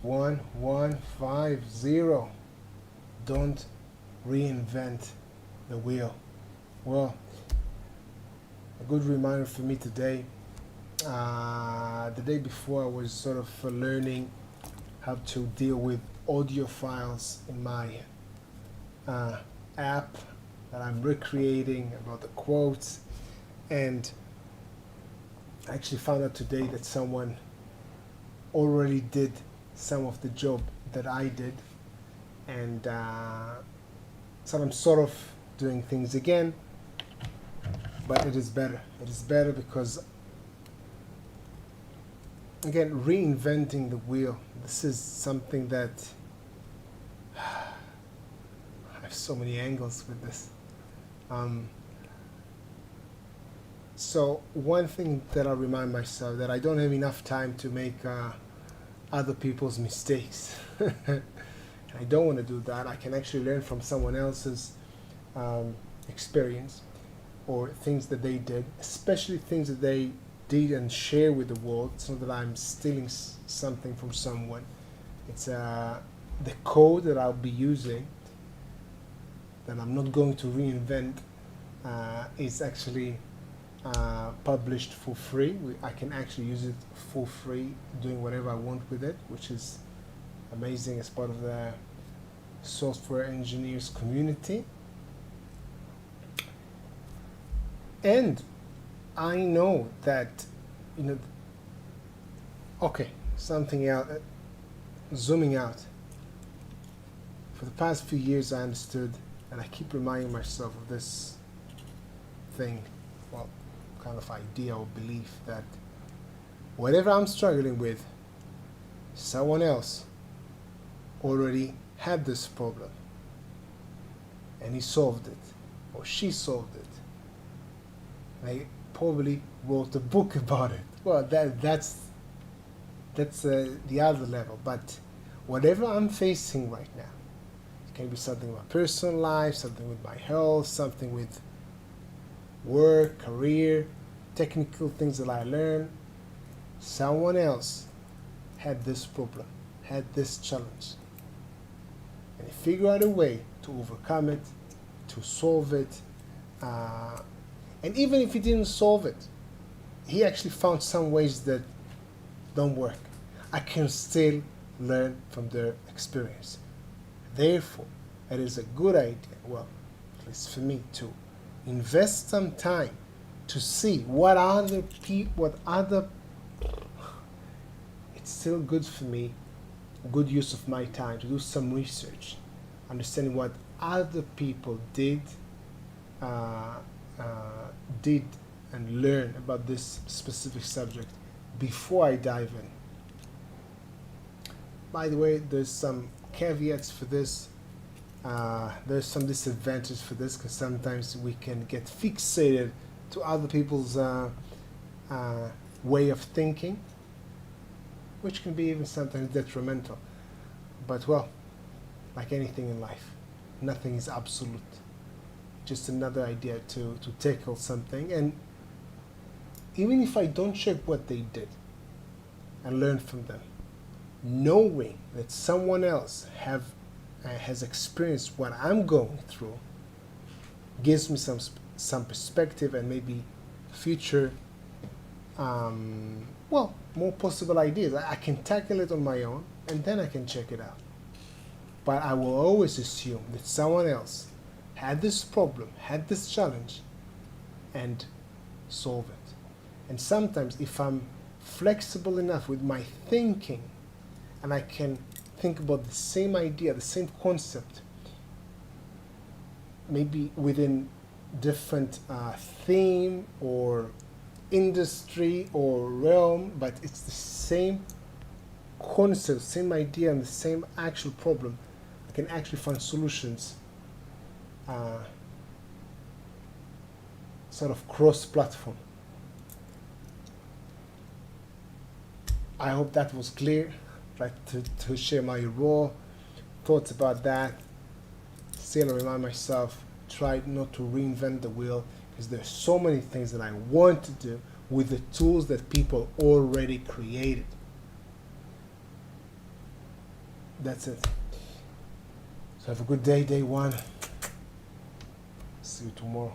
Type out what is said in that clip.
1150. Don't reinvent the wheel. Well, a good reminder for me today. The day before, I was sort of learning how to deal with audio files in my app that I'm recreating about the quotes, and I actually found out today that someone already did some of the job that I did, and so I'm sort of doing things again, but it is better. It is better because, again, reinventing the wheel. This is something that I have so many angles with this. So one thing that I remind myself that I don't have enough time to make other people's mistakes. I don't want to do that. I can actually learn from someone else's experience or things that they did, especially things that they did and share with the world, so that I'm stealing something from someone. It's the code that I'll be using, that I'm not going to reinvent, is actually published for free. I can actually use it for free, doing whatever I want with it, which is amazing as part of the software engineers community. And I know that, okay, something else, zooming out. For the past few years, I understood, and I keep reminding myself of this thing, well, kind of idea or belief, that whatever I'm struggling with, someone else already had this problem, and he solved it, or she solved it. They probably wrote a book about it. Well, that's the other level. But whatever I'm facing right now, it can be something in my personal life, something with my health, something with work, career, technical things that I learn. Someone else had this problem, had this challenge, and they figure out a way to overcome it, to solve it. And even if he didn't solve it, he actually found some ways that don't work. I can still learn from their experience. Therefore, it is a good idea, well, at least for me, to invest some time to see what other people, it's still good for me, good use of my time to do some research, understanding what other people did and learn about this specific subject before I dive in. By the way, there's some caveats for this. There's some disadvantages for this, because sometimes we can get fixated to other people's way of thinking, which can be even sometimes detrimental. But well, like anything in life, nothing is absolute. Just another idea to tackle something, and even if I don't check what they did and learn from them, knowing that someone else has experienced what I'm going through gives me some perspective and maybe future more possible ideas. I can tackle it on my own, and then I can check it out. But I will always assume that someone else had this problem, had this challenge, and solve it. And sometimes if I'm flexible enough with my thinking, and I can think about the same idea, the same concept, maybe within different theme or industry or realm, but it's the same concept, same idea, and the same actual problem, I can actually find solutions sort of cross-platform. I hope that was clear. I'd like to share my raw thoughts about that. Still, I remind myself, try not to reinvent the wheel, because there's so many things that I want to do with the tools that people already created. that's it. So have a good day, day one. See you tomorrow.